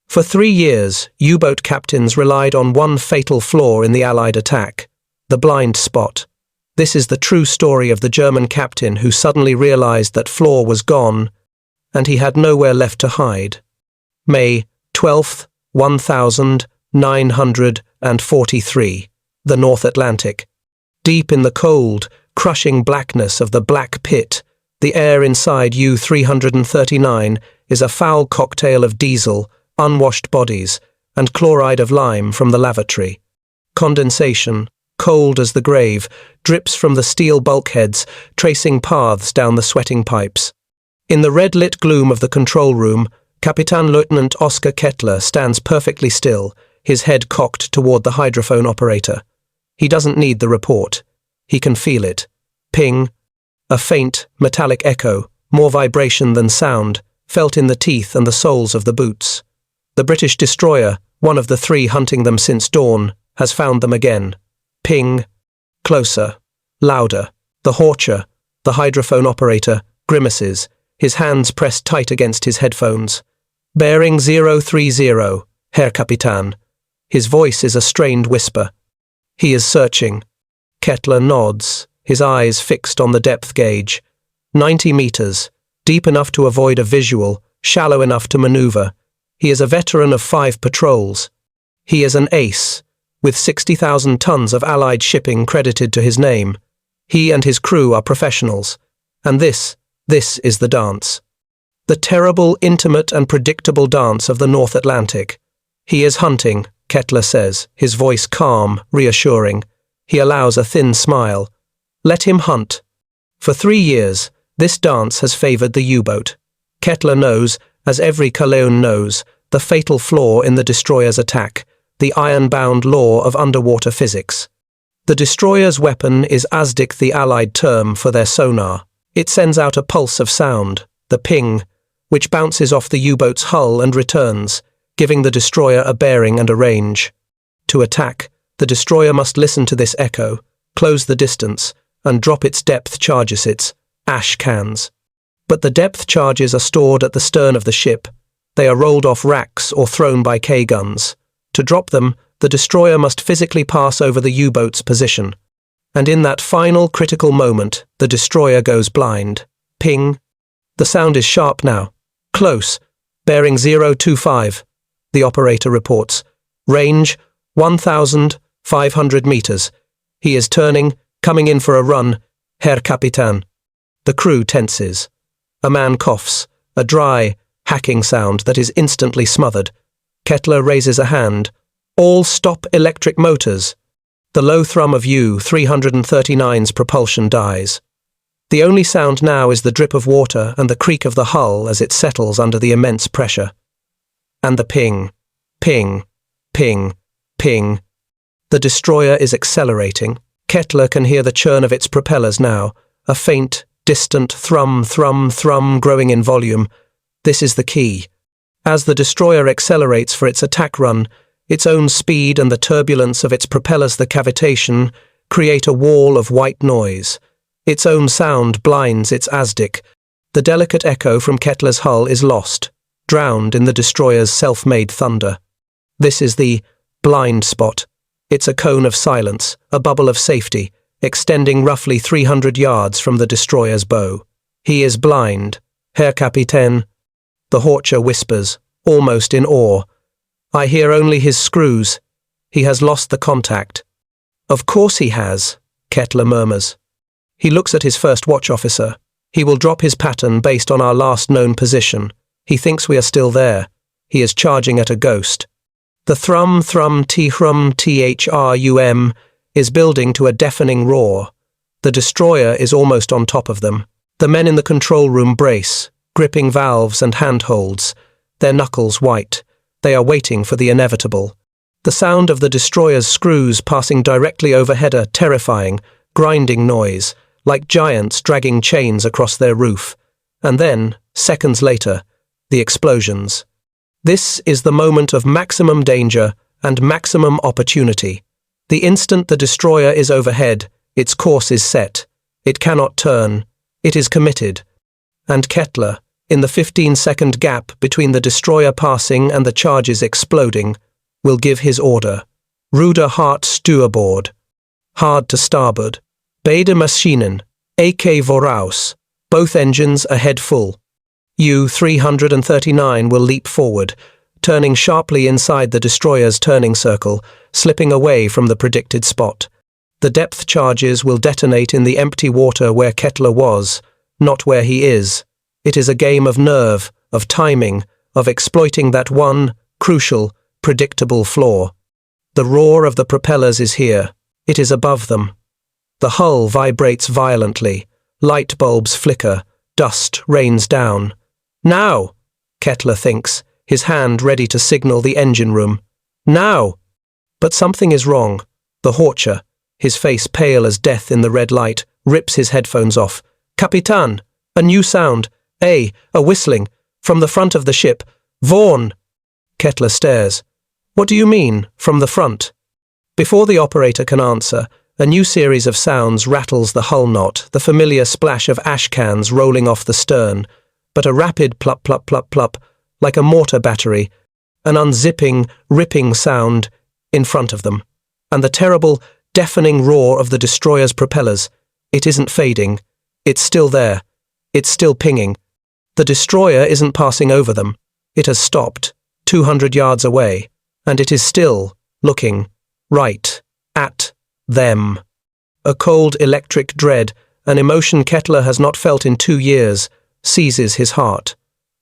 For 3 years, U-boat captains relied on one fatal flaw in the Allied attack: the blind spot. This is the true story of the German captain who suddenly realized that flaw was gone, and he had nowhere left to hide. May 12th, 1943, the North Atlantic. Deep in the cold, crushing blackness of the Black Pit, the air inside U-339 is a foul cocktail of diesel, unwashed bodies, and chloride of lime from the lavatory. Condensation, cold as the grave, drips from the steel bulkheads, tracing paths down the sweating pipes. In the red-lit gloom of the control room, Kapitänleutnant Oskar Kettler stands perfectly still, his head cocked toward the hydrophone operator. He doesn't need the report. He can feel it. Ping. A faint, metallic echo, more vibration than sound, felt in the teeth and the soles of the boots. The British destroyer, one of the 3 hunting them since dawn, has found them again. Ping. Closer. Louder. The Horcher, the hydrophone operator, grimaces, his hands pressed tight against his headphones. Bearing 030, Herr Kapitän. His voice is a strained whisper. He is searching. Kettler nods, his eyes fixed on the depth gauge. 90 meters, deep enough to avoid a visual, shallow enough to maneuver. He is a veteran of 5 patrols. He is an ace, with 60,000 tons of Allied shipping credited to his name. He and his crew are professionals. And this is the dance. The terrible, intimate and predictable dance of the North Atlantic. He is hunting, Kettler says, his voice calm, reassuring. He allows a thin smile. Let him hunt. For 3 years, this dance has favored the U-boat. Kettler knows, as every Caleun knows, the fatal flaw in the destroyer's attack, the iron-bound law of underwater physics. The destroyer's weapon is ASDIC, the Allied term for their sonar. It sends out a pulse of sound, the ping, which bounces off the U-boat's hull and returns, giving the destroyer a bearing and a range. To attack, the destroyer must listen to this echo, close the distance, and drop its depth charges, its ash cans. But the depth charges are stored at the stern of the ship. They are rolled off racks or thrown by K-guns. To drop them, the destroyer must physically pass over the U-boat's position. And in that final critical moment, the destroyer goes blind. Ping. The sound is sharp now. Close. Bearing 025. The operator reports. Range 1,500 meters. He is turning, coming in for a run. Herr Kapitän. The crew tenses. A man coughs, a dry, hacking sound that is instantly smothered. Kettler raises a hand. All stop electric motors. The low thrum of U-339's propulsion dies. The only sound now is the drip of water and the creak of the hull as it settles under the immense pressure. And the ping, ping, ping, ping. The destroyer is accelerating. Kettler can hear the churn of its propellers now, a faint, distant thrum, thrum, thrum growing in volume. This is the key. As the destroyer accelerates for its attack run, its own speed and the turbulence of its propellers, the cavitation, create a wall of white noise. Its own sound blinds its ASDIC. The delicate echo from Kettler's hull is lost, drowned in the destroyer's self-made thunder. This is the blind spot. It's a cone of silence, a bubble of safety, extending roughly 300 yards from the destroyer's bow. He is blind, Herr Kapitän. The Horcher whispers, almost in awe. I hear only his screws. He has lost the contact. Of course he has, Kettler murmurs. He looks at his first watch officer. He will drop his pattern based on our last known position. He thinks we are still there. He is charging at a ghost. The thrum, thrum, t-hrum, t-h-r-u-m is building to a deafening roar. The destroyer is almost on top of them. The men in the control room brace, gripping valves and handholds, their knuckles white. They are waiting for the inevitable. The sound of the destroyer's screws passing directly overhead, a terrifying, grinding noise, like giants dragging chains across their roof. And then, seconds later, the explosions. This is the moment of maximum danger and maximum opportunity. The instant the destroyer is overhead, its course is set. It cannot turn. It is committed. And Kettler, in the 15-second gap between the destroyer passing and the charges exploding, will give his order. Ruder hart stuurboord. Hard to starboard. Beide Maschinen. AK voraus. Both engines ahead full. U-339 will leap forward, turning sharply inside the destroyer's turning circle, slipping away from the predicted spot. The depth charges will detonate in the empty water where Kettler was, not where he is. It is a game of nerve, of timing, of exploiting that one, crucial, predictable flaw. The roar of the propellers is here. It is above them. The hull vibrates violently. Light bulbs flicker. Dust rains down. Now, Kettler thinks, his hand ready to signal the engine room. Now! But something is wrong. The Horcher, his face pale as death in the red light, rips his headphones off. Kapitän! A new sound. A whistling. From the front of the ship. Vorn! Kettler stares. What do you mean, from the front? Before the operator can answer, a new series of sounds rattles the hull knot, the familiar splash of ash cans rolling off the stern, but a rapid plup plup plup plup, like a mortar battery, an unzipping, ripping sound in front of them, and the terrible, deafening roar of the destroyer's propellers. It isn't fading. It's still there. It's still pinging. The destroyer isn't passing over them. It has stopped, 200 yards away, and it is still looking right at them. A cold electric dread, an emotion Kettler has not felt in 2 years, seizes his heart.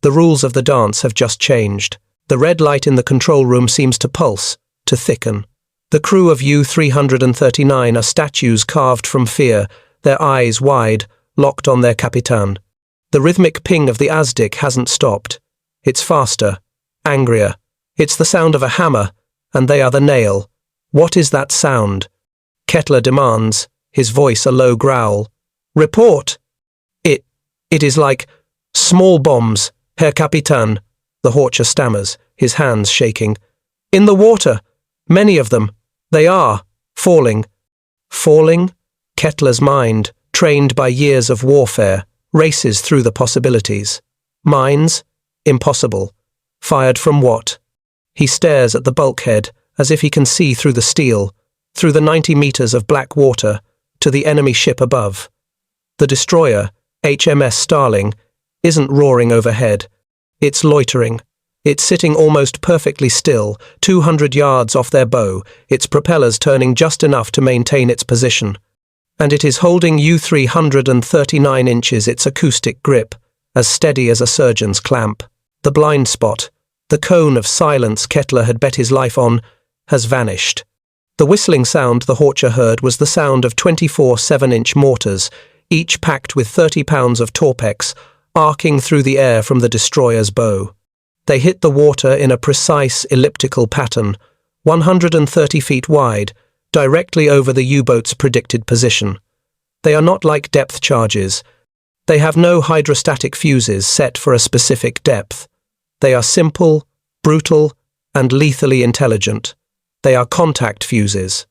The rules of the dance have just changed. The red light in the control room seems to pulse, to thicken. The crew of U-339 are statues carved from fear, their eyes wide, locked on their Kapitän. The rhythmic ping of the ASDIC hasn't stopped. It's faster, angrier. It's the sound of a hammer, and they are the nail. What is that sound? Kettler demands, his voice a low growl. Report! It is like small bombs, Herr Kapitän, the Horcher stammers, his hands shaking. In the water, many of them. They are falling. Falling? Kettler's mind, trained by years of warfare, races through the possibilities. Mines? Impossible. Fired from what? He stares at the bulkhead, as if he can see through the steel, through the 90 meters of black water, to the enemy ship above. The destroyer, HMS Starling, isn't roaring overhead. It's loitering. It's sitting almost perfectly still, 200 yards off their bow, its propellers turning just enough to maintain its position. And it is holding U-339 inches its acoustic grip, as steady as a surgeon's clamp. The blind spot, the cone of silence Kettler had bet his life on, has vanished. The whistling sound the Horcher heard was the sound of 24 7-inch mortars, each packed with 30 pounds of torpex, arcing through the air from the destroyer's bow. They hit the water in a precise elliptical pattern, 130 feet wide, directly over the U-boat's predicted position. They are not like depth charges. They have no hydrostatic fuses set for a specific depth. They are simple, brutal, and lethally intelligent. They are contact fuses.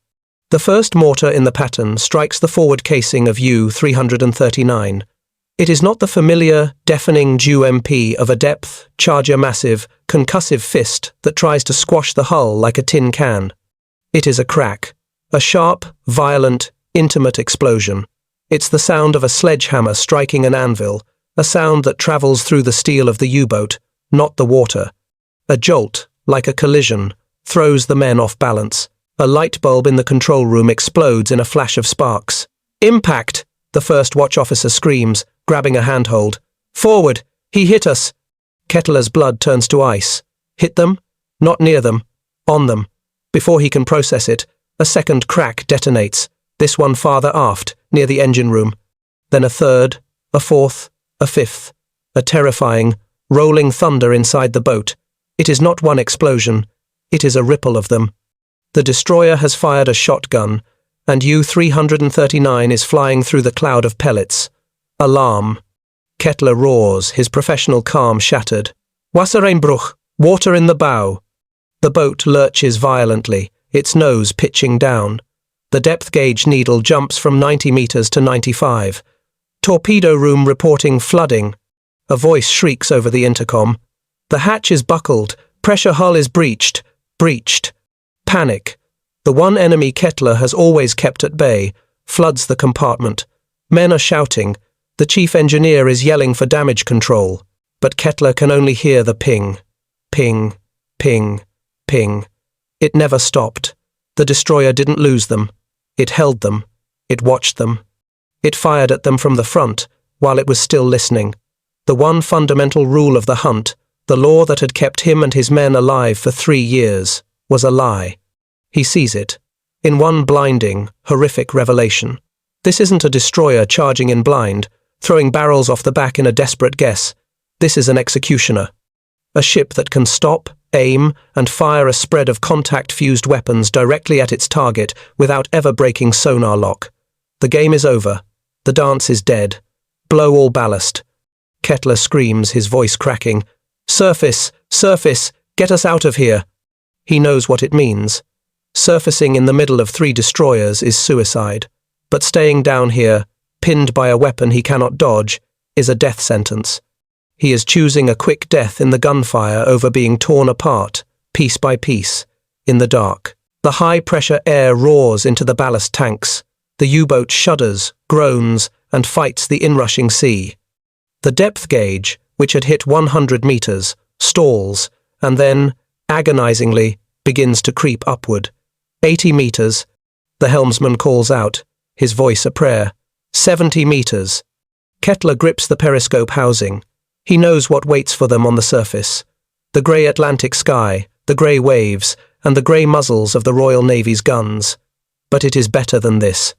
The first mortar in the pattern strikes the forward casing of U-339. It is not the familiar, deafening GUMP of a depth, charger massive, concussive fist that tries to squash the hull like a tin can. It is a crack, a sharp, violent, intimate explosion. It's the sound of a sledgehammer striking an anvil, a sound that travels through the steel of the U-boat, not the water. A jolt, like a collision, throws the men off balance. A light bulb in the control room explodes in a flash of sparks. Impact! The first watch officer screams, grabbing a handhold. Forward! He hit us! Kettler's blood turns to ice. Hit them? Not near them. On them. Before he can process it, a second crack detonates, this one farther aft, near the engine room. Then a third, a fourth, a fifth. A terrifying, rolling thunder inside the boat. It is not one explosion. It is a ripple of them. The destroyer has fired a shotgun, and U-339 is flying through the cloud of pellets. Alarm. Kettler roars, his professional calm shattered. Wassereinbruch, water in the bow. The boat lurches violently, its nose pitching down. The depth gauge needle jumps from 90 meters to 95. Torpedo room reporting flooding. A voice shrieks over the intercom. The hatch is buckled. Pressure hull is breached. Breached. Panic. The one enemy Kettler has always kept at bay floods the compartment. Men are shouting. The chief engineer is yelling for damage control. But Kettler can only hear the ping. Ping. Ping. Ping. It never stopped. The destroyer didn't lose them. It held them. It watched them. It fired at them from the front, while it was still listening. The one fundamental rule of the hunt, the law that had kept him and his men alive for 3 years, was a lie. He sees it. In one blinding, horrific revelation. This isn't a destroyer charging in blind, throwing barrels off the back in a desperate guess. This is an executioner. A ship that can stop, aim, and fire a spread of contact-fused weapons directly at its target without ever breaking sonar lock. The game is over. The dance is dead. Blow all ballast. Kettler screams, his voice cracking. Surface! Surface! Get us out of here! He knows what it means. Surfacing in the middle of 3 destroyers is suicide. But staying down here, pinned by a weapon he cannot dodge, is a death sentence. He is choosing a quick death in the gunfire over being torn apart, piece by piece, in the dark. The high-pressure air roars into the ballast tanks. The U-boat shudders, groans, and fights the inrushing sea. The depth gauge, which had hit 100 meters, stalls, and then, agonizingly, begins to creep upward. 80 meters. The helmsman calls out, his voice a prayer. 70 meters. Kettler grips the periscope housing. He knows what waits for them on the surface. The grey Atlantic sky, the grey waves, and the grey muzzles of the Royal Navy's guns. But it is better than this.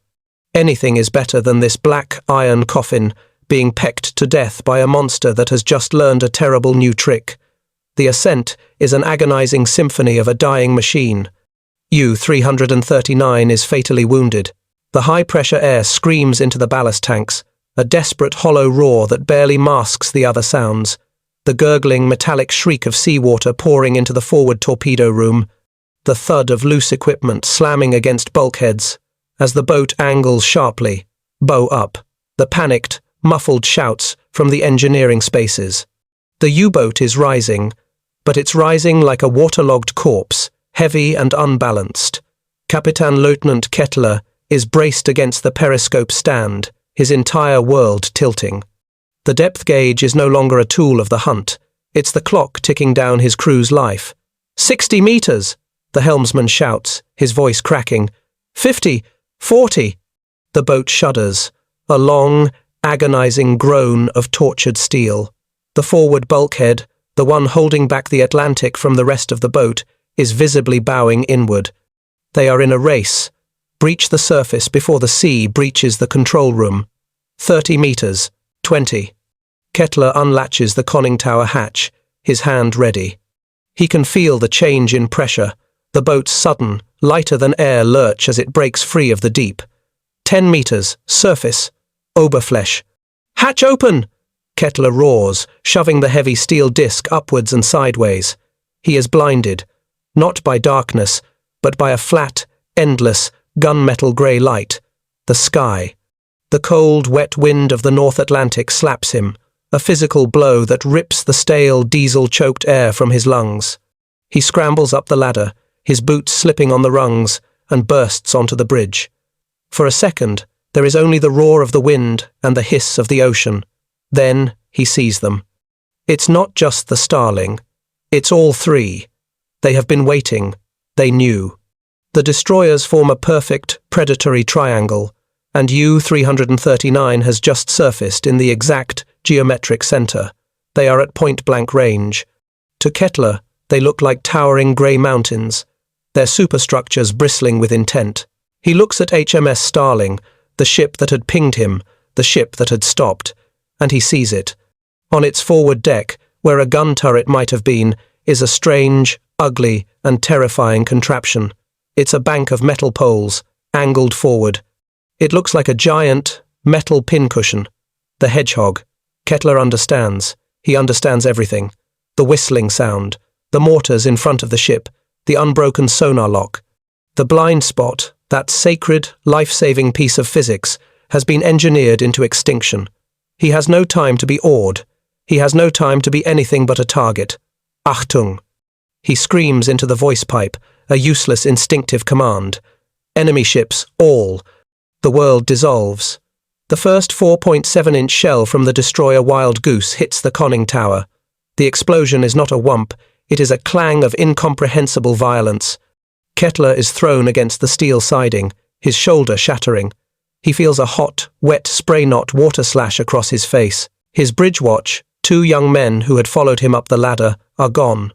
Anything is better than this black iron coffin being pecked to death by a monster that has just learned a terrible new trick. The ascent is an agonizing symphony of a dying machine. U-339 is fatally wounded. The high-pressure air screams into the ballast tanks, a desperate hollow roar that barely masks the other sounds. The gurgling, metallic shriek of seawater pouring into the forward torpedo room. The thud of loose equipment slamming against bulkheads. As the boat angles sharply, bow up. The panicked, muffled shouts from the engineering spaces. The U-boat is rising, but it's rising like a waterlogged corpse, heavy and unbalanced. Kapitänleutnant Kettler is braced against the periscope stand, his entire world tilting. The depth gauge is no longer a tool of the hunt. It's the clock ticking down his crew's life. 60 meters! The helmsman shouts, his voice cracking. 50! 40! The boat shudders, a long, agonizing groan of tortured steel. The forward bulkhead, the one holding back the Atlantic from the rest of the boat, is visibly bowing inward. They are in a race. Breach the surface before the sea breaches the control room. 30 meters. 20. Kettler unlatches the conning tower hatch, his hand ready. He can feel the change in pressure, the boat's sudden, lighter-than-air lurch as it breaks free of the deep. 10 meters. Surface. Oberfläche. Hatch open! Kettler roars, shoving the heavy steel disc upwards and sideways. He is blinded, not by darkness, but by a flat, endless, gunmetal grey light. The sky. The cold, wet wind of the North Atlantic slaps him, a physical blow that rips the stale, diesel-choked air from his lungs. He scrambles up the ladder, his boots slipping on the rungs, and bursts onto the bridge. For a second, there is only the roar of the wind and the hiss of the ocean. Then he sees them. It's not just the Starling. It's all 3. They have been waiting. They knew. The destroyers form a perfect, predatory triangle, and U-339 has just surfaced in the exact, geometric center. They are at point-blank range. To Kettler, they look like towering grey mountains, their superstructures bristling with intent. He looks at HMS Starling, the ship that had pinged him, the ship that had stopped, and he sees it. On its forward deck, where a gun turret might have been, is a strange, ugly, and terrifying contraption. It's a bank of metal poles, angled forward. It looks like a giant, metal pincushion. The Hedgehog. Kettler understands. He understands everything. The whistling sound, the mortars in front of the ship, the unbroken sonar lock. The blind spot, that sacred, life-saving piece of physics, has been engineered into extinction. He has no time to be awed. He has no time to be anything but a target. Achtung! He screams into the voice pipe, a useless instinctive command. Enemy ships, all. The world dissolves. The first 4.7-inch shell from the destroyer Wild Goose hits the conning tower. The explosion is not a whump, it is a clang of incomprehensible violence. Kettler is thrown against the steel siding, his shoulder shattering. He feels a hot, wet spray knot water slash across his face. His bridge watch, 2 young men who had followed him up the ladder, are gone.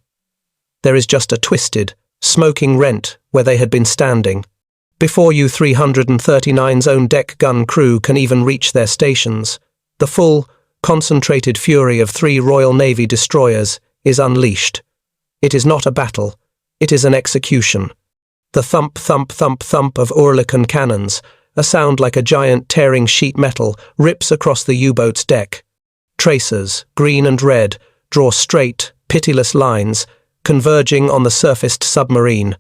There is just a twisted, smoking rent where they had been standing. Before U-339's own deck gun crew can even reach their stations, the full, concentrated fury of 3 Royal Navy destroyers is unleashed. It is not a battle, it is an execution. The thump, thump, thump, thump of Oerlikon cannons, a sound like a giant tearing sheet metal, rips across the U-boat's deck. Tracers, green and red, draw straight, pitiless lines, converging on the surfaced submarine.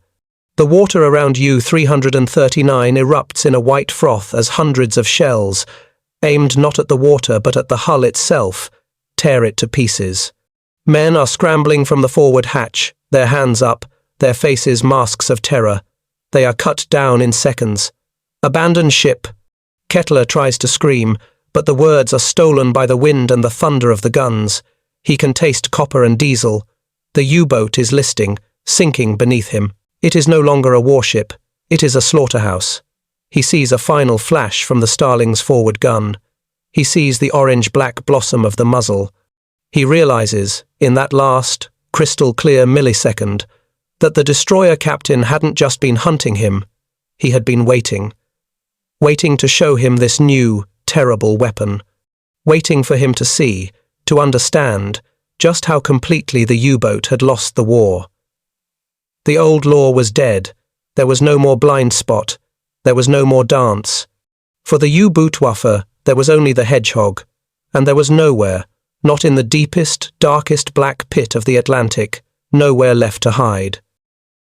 The water around U-339 erupts in a white froth as hundreds of shells, aimed not at the water but at the hull itself, tear it to pieces. Men are scrambling from the forward hatch, their hands up, their faces masks of terror. They are cut down in seconds. Abandon ship! Kettler tries to scream, but the words are stolen by the wind and the thunder of the guns. He can taste copper and diesel. The U-boat is listing, sinking beneath him. It is no longer a warship, it is a slaughterhouse. He sees a final flash from the Starling's forward gun. He sees the orange-black blossom of the muzzle. He realizes, in that last, crystal-clear millisecond, that the destroyer captain hadn't just been hunting him, he had been waiting. Waiting to show him this new, terrible weapon. Waiting for him to see, to understand, just how completely the U-boat had lost the war. The old law was dead. There was no more blind spot. There was no more dance. For the U-Bootwaffe, there was only the Hedgehog. And there was nowhere, not in the deepest, darkest black pit of the Atlantic, nowhere left to hide.